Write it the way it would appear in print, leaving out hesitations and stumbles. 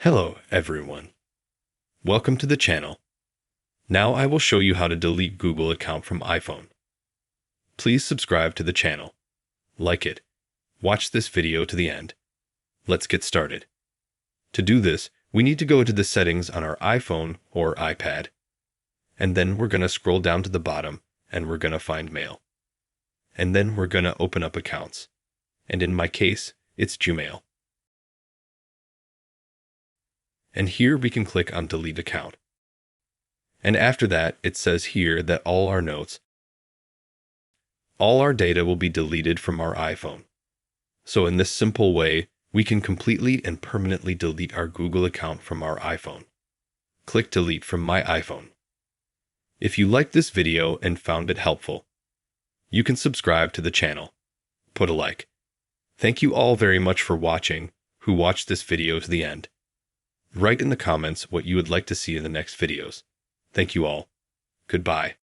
Hello, everyone. Welcome to the channel. Now I will show you how to delete Google account from iPhone. Please subscribe to the channel. Like it. Watch this video to the end. Let's get started. To do this, we need to go to the settings on our iPhone or iPad. And then we're going to scroll down to the bottom and we're going to find Mail. And then we're going to open up accounts. And in my case, it's Gmail. And here we can click on Delete Account. And after that, it says here that all our notes, all our data will be deleted from our iPhone. So in this simple way, we can completely and permanently delete our Google account from our iPhone. Click Delete from my iPhone. If you liked this video and found it helpful, you can subscribe to the channel. Put a like. Thank you all very much for watching, who watched this video to the end. Write in the comments what you would like to see in the next videos. Thank you all. Goodbye.